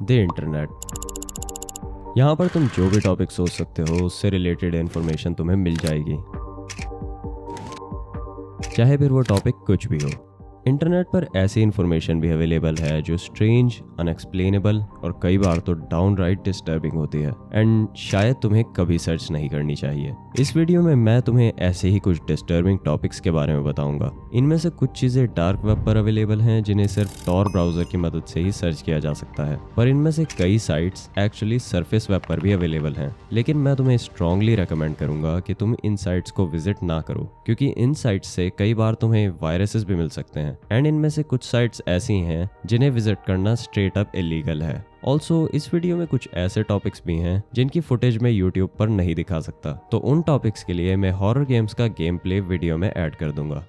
The internet. यहाँ पर तुम जो भी टॉपिक सोच सकते हो उससे रिलेटेड इन्फॉर्मेशन तुम्हें मिल जाएगी, चाहे फिर वो टॉपिक कुछ भी हो। इंटरनेट पर ऐसी इन्फॉर्मेशन भी अवेलेबल है जो स्ट्रेंज, अनएक्सप्लेनेबल और कई बार तो डाउनराइट डिस्टर्बिंग होती है एंड शायद तुम्हें कभी सर्च नहीं करनी चाहिए। इस वीडियो में मैं तुम्हें ऐसे ही कुछ डिस्टर्बिंग टॉपिक्स के बारे में बताऊंगा। इनमें से कुछ चीजें डार्क वेब पर अवेलेबल हैं जिन्हें सिर्फ टॉर ब्राउजर की मदद से ही सर्च किया जा सकता है, पर इनमें से कई साइट्स एक्चुअली सरफेस वेब पर भी अवेलेबल हैं। लेकिन मैं तुम्हें स्ट्रांगली रेकमेंड करूंगा कि तुम इन साइट्स को विजिट ना करो, क्योंकि इन साइट्स से कई बार तुम्हें वायरसेस भी मिल सकते हैं एंड इनमें से कुछ साइट्स ऐसी हैं जिन्हें विजिट करना स्ट्रेट अप इलीगल है। ऑल्सो इस वीडियो में कुछ ऐसे टॉपिक्स भी हैं जिनकी फुटेज मैं यूट्यूब पर नहीं दिखा सकता, तो उन टॉपिक्स के लिए मैं हॉरर गेम्स का गेम प्ले वीडियो में ऐड कर दूंगा।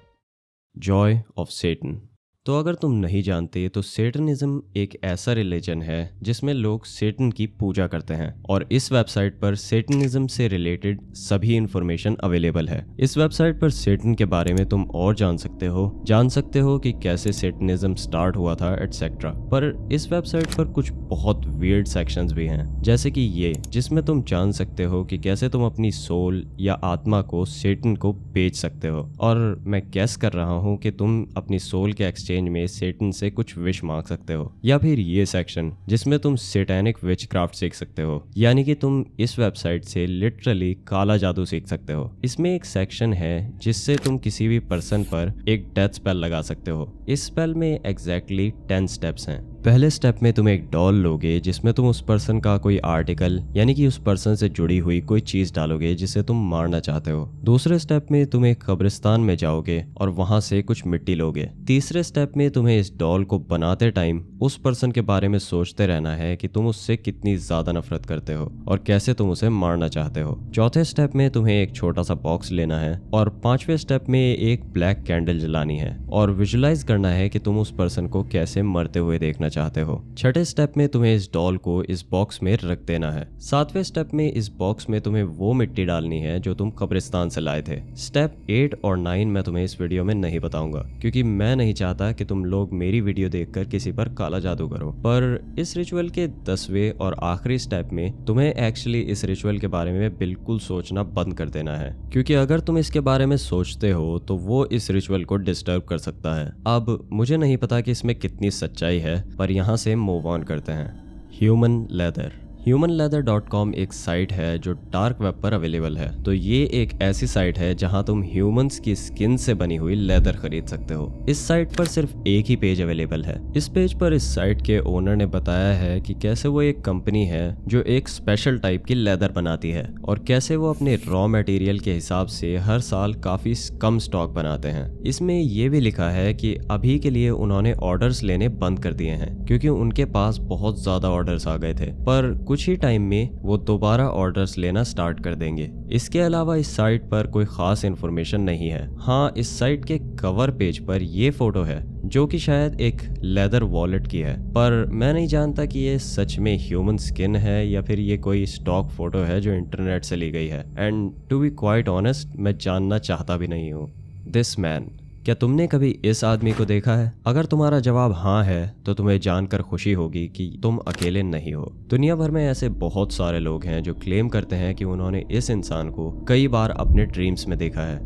Joy of Satan. तो अगर तुम नहीं जानते तो सेटनिज्म एक ऐसा रिलीजन है जिसमें लोग सेटन की पूजा करते हैं और इस वेबसाइट पर सेटनिज्म से रिलेटेड सभी इंफॉर्मेशन अवेलेबल है। इस वेबसाइट पर सेटन के बारे में तुम और जान सकते हो कि कैसे सेटनिज्म स्टार्ट हुआ था एटसेट्रा। पर इस वेबसाइट पर कुछ बहुत वियर्ड सेक्शंस भी हैं, जैसे कि ये जिसमें तुम जान सकते हो कि कैसे तुम अपनी सोल या आत्मा को सेटन को बेच सकते हो, और मैं गेस कर रहा हूँ कि तुम अपनी सोल के एक्सचेंज में सेटन से कुछ विश मांग सकते हो। या फिर ये सेक्शन जिसमें तुम सेटेनिक विचक्राफ्ट सीख सकते हो, यानी कि तुम इस वेबसाइट से लिटरली काला जादू सीख सकते हो। इसमें एक सेक्शन है जिससे तुम किसी भी पर्सन पर एक डेथ स्पेल लगा सकते हो। इस स्पेल में एग्जैक्टली 10 स्टेप्स हैं। पहले स्टेप में तुम एक डॉल लोगे जिसमें तुम उस पर्सन का कोई आर्टिकल यानी कि उस पर्सन से जुड़ी हुई कोई चीज डालोगे जिसे तुम मारना चाहते हो। दूसरे स्टेप में तुम एक कब्रिस्तान में जाओगे और वहां से कुछ मिट्टी लोगे। तीसरे स्टेप में तुम्हें इस डॉल को बनाते टाइम उस पर्सन के बारे में सोचते रहना है कि तुम उससे कितनी ज्यादा नफरत करते हो और कैसे तुम उसे मारना चाहते हो। चौथे स्टेप में तुम्हें एक छोटा सा बॉक्स लेना है और पांचवें स्टेप में एक ब्लैक कैंडल जलानी है और विजुलाइज करना है कि तुम उस पर्सन को कैसे मरते हुए देखना चाहते हो। छठे स्टेप में तुम्हें इस डॉल को इस बॉक्स में रख देना है। सातवें स्टेप में इस बॉक्स में तुम्हें वो मिट्टी डालनी है जो तुम कब्रिस्तान से लाए थे। स्टेप 8 और 9 मैं तुम्हें इस वीडियो में नहीं बताऊंगा, क्योंकि मैं नहीं चाहता कि तुम लोग मेरी वीडियो देखकर किसी पर काला जादू करो। पर इस रिचुअल के 10वें और आखिरी स्टेप में तुम्हें एक्चुअली इस रिचुअल के बारे में बिल्कुल सोचना बंद कर देना है, क्योंकि अगर तुम इसके बारे में सोचते हो तो वो इस रिचुअल को डिस्टर्ब कर सकता है। अब मुझे नहीं पता कि इसमें कितनी सच्चाई है, पर यहाँ से मूव ऑन करते हैं। Human leather. humanleather.com एक साइट है जो डार्क वेब पर अवेलेबल है। तो ये एक ऐसी साइट है जहां तुम ह्यूमंस की स्किन से बनी हुई लेदर खरीद सकते हो। इस साइट पर सिर्फ एक ही पेज अवेलेबल है। इस पेज पर इस साइट के ओनर ने बताया है कि कैसे वो एक कंपनी है जो एक स्पेशल टाइप की लेदर बनाती है और कैसे वो अपने रॉ मटेरियल के हिसाब से हर साल काफी कम स्टॉक बनाते हैं। इसमें ये भी लिखा है कि अभी के लिए उन्होंने ऑर्डर्स लेने बंद कर दिए हैं क्योंकि उनके पास बहुत ज्यादा ऑर्डर्स आ गए थे, पर कुछ ही टाइम में वो दोबारा ऑर्डर्स लेना स्टार्ट कर देंगे। इसके अलावा इस साइट पर कोई खास इंफॉर्मेशन नहीं है। हाँ, इस साइट के कवर पेज पर ये फोटो है जो कि शायद एक लेदर वॉलेट की है, पर मैं नहीं जानता कि ये सच में ह्यूमन स्किन है या फिर ये कोई स्टॉक फोटो है जो इंटरनेट से ली गई है। And to be quite honest, मैं जानना चाहता भी नहीं हूँ। This man. क्या तुमने कभी इस आदमी को देखा है? अगर तुम्हारा जवाब हाँ है तो तुम्हें जानकर खुशी होगी कि तुम अकेले नहीं हो। दुनिया भर में ऐसे बहुत सारे लोग हैं जो क्लेम करते हैं कि उन्होंने इस इंसान को कई बार अपने ड्रीम्स में देखा है।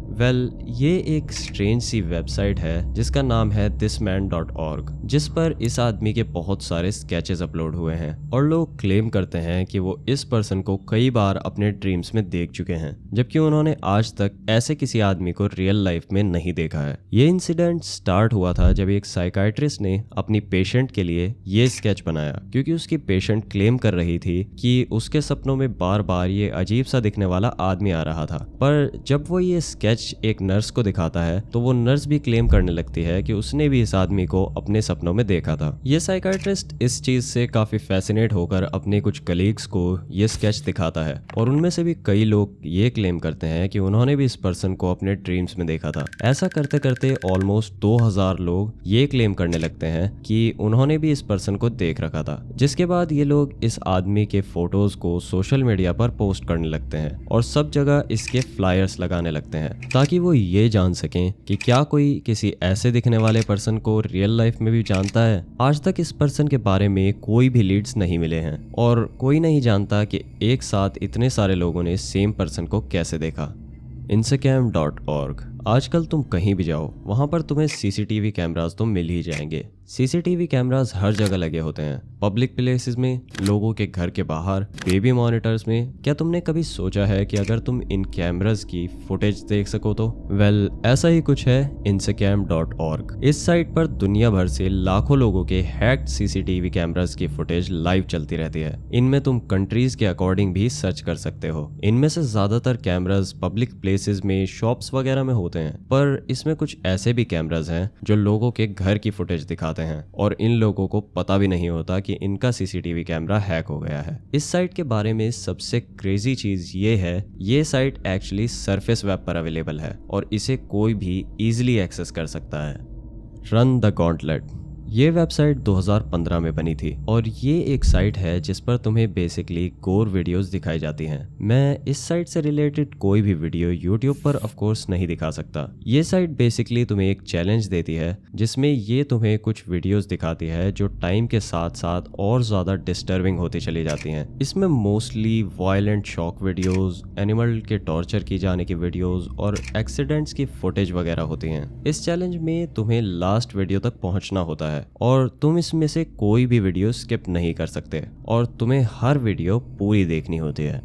ये एक स्ट्रेंज सी वेबसाइट है जिसका नाम है thisman.org, जिस पर इस आदमी के बहुत सारे स्केचेस अपलोड हुए हैं और लोग क्लेम करते हैं कि वो इस पर्सन को कई बार अपने ड्रीम्स में देख चुके हैं, जबकि उन्होंने आज तक ऐसे किसी आदमी को रियल लाइफ में नहीं देखा है। ये इंसिडेंट स्टार्ट हुआ था जब एक साइकाइट्रिस्ट ने अपनी पेशेंट के लिए ये स्केच बनाया, क्योंकि उसकी पेशेंट क्लेम कर रही थी कि उसके सपनों में बार बार ये अजीब सा दिखने वाला आदमी आ रहा था। पर जब वो ये स्केच एक नर्स को दिखाता है तो वो नर्स भी क्लेम करने लगती है कि उसने भी इस आदमी को अपने सपनों में देखा था। ये साइकाइट्रिस्ट इस चीज से काफी फैसिनेट होकर अपने कुछ कलीग्स को ये स्केच दिखाता है और उनमें से भी कई लोग ये क्लेम करते हैं कि उन्होंने भी इस पर्सन को अपने ड्रीम्स में देखा था। ऐसा करते करते करते ऑलमोस्ट 2000 लोग ये क्लेम करने लगते हैं कि उन्होंने भी इस पर्सन को देख रखा था। जिसके बाद ये लोग इस आदमी के फोटोज को सोशल मीडिया पर पोस्ट करने लगते हैं और सब जगह इसके फ्लायर्स लगाने लगते हैं ताकि वो ये जान सकें कि क्या कोई किसी ऐसे दिखने वाले पर्सन को रियल लाइफ में भी जानता है। आज तक इस पर्सन के बारे में कोई भी लीड्स नहीं मिले हैं और कोई नहीं जानता कि एक साथ इतने सारे लोगों ने सेम पर्सन को कैसे देखा। Insecam.org। आजकल तुम कहीं भी जाओ वहां पर तुम्हें सीसीटीवी कैमरास तो मिल ही जाएंगे। सीसीटीवी कैमरास हर जगह लगे होते हैं, पब्लिक प्लेसेस में, लोगों के घर के बाहर, बेबी मॉनिटर्स में। क्या तुमने कभी सोचा है कि अगर तुम इन कैमरास की फुटेज देख सको तो? वेल, ऐसा ही कुछ है Insecam.org। इस साइट पर दुनिया भर से लाखों लोगों के हैक्ड सीसीटीवी कैमरास की फुटेज लाइव चलती रहती है। इनमें तुम कंट्रीज के अकॉर्डिंग भी सर्च कर सकते हो। इनमें से ज्यादातर कैमरास पब्लिक प्लेसेस में, शॉप्स वगैरह में होते हैं, पर इसमें कुछ ऐसे भी कैमरास हैं जो लोगों के घर की फुटेज दिखाते हैं और इन लोगों को पता भी नहीं होता कि इनका सीसीटीवी कैमरा हैक हो गया है। इस साइट के बारे में सबसे क्रेजी चीज ये है, ये साइट एक्चुअली सरफेस वेब पर अवेलेबल है और इसे कोई भी इजीली एक्सेस कर सकता है। Run the gauntlet. ये वेबसाइट 2015 में बनी थी और ये एक साइट है जिस पर तुम्हें बेसिकली गोर वीडियोस दिखाई जाती हैं। मैं इस साइट से रिलेटेड कोई भी वीडियो यूट्यूब पर ऑफ कोर्स नहीं दिखा सकता। ये साइट बेसिकली तुम्हें एक चैलेंज देती है जिसमें ये तुम्हें कुछ वीडियोस दिखाती है जो टाइम के साथ साथ और ज्यादा डिस्टर्बिंग होती चली जाती हैं। इसमें mostly violent shock videos, animal के टॉर्चर की जाने की वीडियोस और एक्सीडेंट्स की फुटेज वगैरह होती हैं। इस चैलेंज में तुम्हें लास्ट वीडियो तक पहुंचना होता है और तुम इसमें से कोई भी वीडियो स्किप नहीं कर सकते और तुम्हें हर वीडियो पूरी देखनी होती है।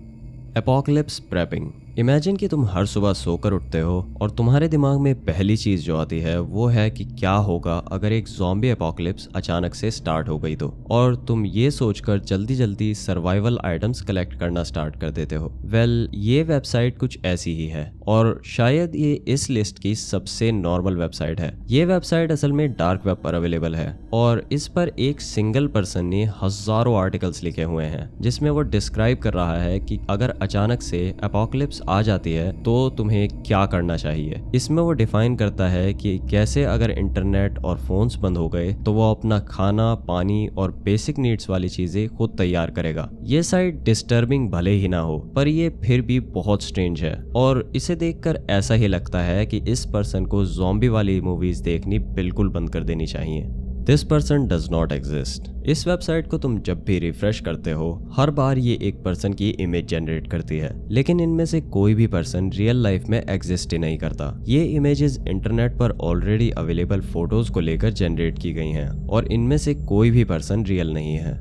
Apocalypse prepping. इमेजिन कि तुम हर सुबह सोकर उठते हो और तुम्हारे दिमाग में पहली चीज जो आती है वो है कि क्या होगा अगर एक ज़ॉम्बी एपोकलिप्स अचानक से स्टार्ट हो गई तो, और तुम ये सोचकर जल्दी जल्दी सर्वाइवल आइटम्स कलेक्ट करना स्टार्ट कर देते हो। वेल, ये वेबसाइट कुछ ऐसी ही है और शायद ये इस लिस्ट की सबसे नॉर्मल वेबसाइट है। ये वेबसाइट असल में डार्क वेब पर अवेलेबल है और इस पर एक सिंगल पर्सन ने हजारों आर्टिकल्स लिखे हुए हैं जिसमें वो डिस्क्राइब कर रहा है कि अगर अचानक से एपोकलिप्स आ जाती है तो तुम्हें क्या करना चाहिए। इसमें वो डिफाइन करता है कि कैसे अगर इंटरनेट और फोन्स बंद हो गए तो वो अपना खाना, पानी और बेसिक नीड्स वाली चीजें खुद तैयार करेगा। ये साइट डिस्टर्बिंग भले ही ना हो पर ये फिर भी बहुत स्ट्रेंज है और इसे देखकर ऐसा ही लगता है कि इस पर्सन को ज़ॉम्बी वाली मूवीज देखनी बिल्कुल बंद कर देनी चाहिए। This person does not exist. इस वेबसाइट को तुम जब भी रिफ्रेश करते हो हर बार ये एक पर्सन की इमेज जनरेट करती है, लेकिन इनमें से कोई भी पर्सन रियल लाइफ में एग्जिस्ट ही नहीं करता। ये इमेजेस इंटरनेट पर ऑलरेडी अवेलेबल फोटोज को लेकर जनरेट की गई हैं और इनमें से कोई भी पर्सन रियल नहीं है।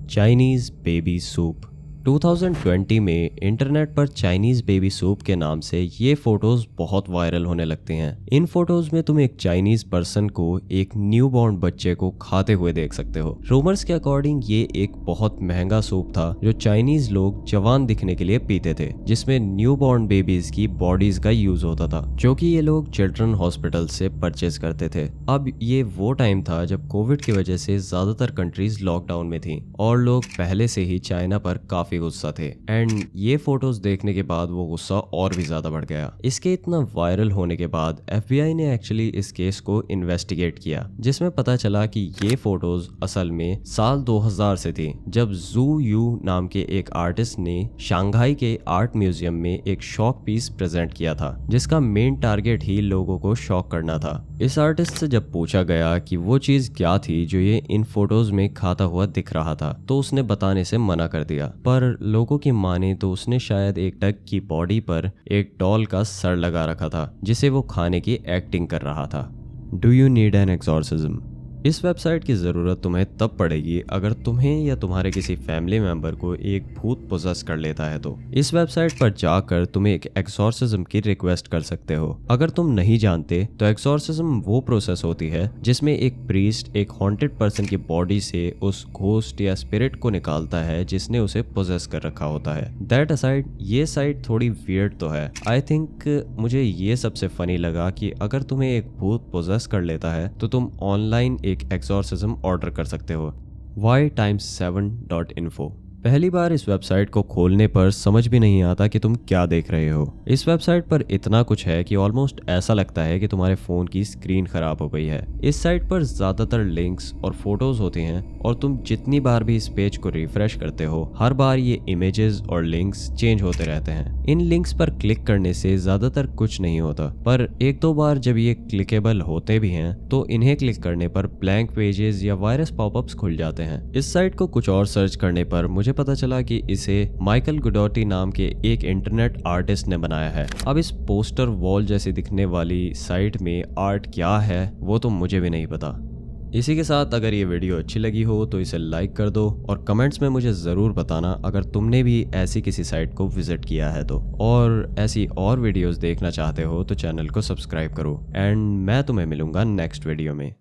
Chinese baby soup. 2020 में इंटरनेट पर चाइनीज बेबी सूप के नाम से ये फोटोज बहुत वायरल होने लगते हैं। इन फोटोज में तुम एक चाइनीज पर्सन को एक न्यूबॉर्न बच्चे को खाते हुए देख सकते हो। रूमर्स के अकॉर्डिंग ये एक बहुत महंगा सूप था जो चाइनीज लोग जवान दिखने के लिए पीते थे, जिसमें न्यूबॉर्न बेबीज की बॉडीज का यूज होता था जो कि ये लोग चिल्ड्रन हॉस्पिटल से परचेज करते थे। अब ये वो टाइम था जब कोविड की वजह से ज्यादातर कंट्रीज लॉकडाउन में थी और लोग पहले से ही चाइना पर काफी गुस्सा थे एंड ये फोटोज देखने के बाद वो गुस्सा और भी ज्यादा बढ़ गया। इसके इतना वायरल होने के बाद FBI ने एक्चुअली इस केस को इन्वेस्टिगेट किया जिसमें पता चला कि ये फोटोज असल में साल 2000 से थी जब जू यू नाम के एक आर्टिस्ट ने शंघाई के आर्ट म्यूजियम में एक शॉक पीस प्रेजेंट किया था जिसका मेन टारगेट ही लोगों को शॉक करना था। इस आर्टिस्ट से जब पूछा गया कि वो चीज क्या थी जो ये इन फोटोज में खाता हुआ दिख रहा था तो उसने बताने से मना कर दिया, पर लोगों की माने तो उसने शायद एक डक की बॉडी पर एक डॉल का सर लगा रखा था जिसे वो खाने की एक्टिंग कर रहा था। Do you need an exorcism? इस वेबसाइट की ज़रूरत तुम्हें तब पड़ेगी अगर तुम्हें या तुम्हारे किसी फैमिली मेंबर को एक भूत पोजेस कर लेता है तो इस वेबसाइट पर जाकर तुम एक एक्सॉर्सिज्म की रिक्वेस्ट कर सकते हो। अगर तुम नहीं जानते तो एक्सॉर्सिज्म वो प्रोसेस होती है जिसमें एक प्रीस्ट एक हॉन्टेड पर्सन की बॉडी से उस घोस्ट या स्पिरिट को निकालता है जिसने उसे पोजेस कर रखा होता है। दैट असाइड ये साइट थोड़ी वियर्ड तो है। आई थिंक मुझे ये सबसे फनी लगा कि अगर तुम्हें एक भूत पोजेस कर लेता है तो तुम ऑनलाइन एक एक्सॉर्सिज्म ऑर्डर कर सकते हो। whytimes7.info। पहली बार इस वेबसाइट को खोलने पर समझ भी नहीं आता कि तुम क्या देख रहे हो। इस वेबसाइट पर इतना कुछ है कि ऑलमोस्ट ऐसा लगता है कि तुम्हारे फोन की स्क्रीन खराब हो गई है। इस साइट पर ज्यादातर लिंक्स और फोटोज होते हैं और तुम जितनी बार भी इस पेज को रिफ्रेश करते हो हर बार ये इमेजेस और लिंक्स चेंज होते रहते हैं। इन लिंक्स पर क्लिक करने से ज्यादातर कुछ नहीं होता, पर एक दो बार जब ये क्लिकेबल होते भी हैं तो इन्हें क्लिक करने पर ब्लैंक पेजेस या वायरस पॉपअप्स खुल जाते हैं। इस साइट को कुछ और सर्च करने पर मुझे पता चला कि इसे माइकल गुडोटी नाम के एक इंटरनेट आर्टिस्ट ने बनाया है। अब इस पोस्टर वॉल जैसी दिखने वाली साइट में आर्ट क्या है वो तो मुझे भी नहीं पता। इसी के साथ अगर ये वीडियो अच्छी लगी हो तो इसे लाइक कर दो और कमेंट्स में मुझे ज़रूर बताना अगर तुमने भी ऐसी किसी साइट को विजिट किया है तो। और ऐसी और वीडियोस देखना चाहते हो तो चैनल को सब्सक्राइब करो एंड मैं तुम्हें मिलूंगा नेक्स्ट वीडियो में।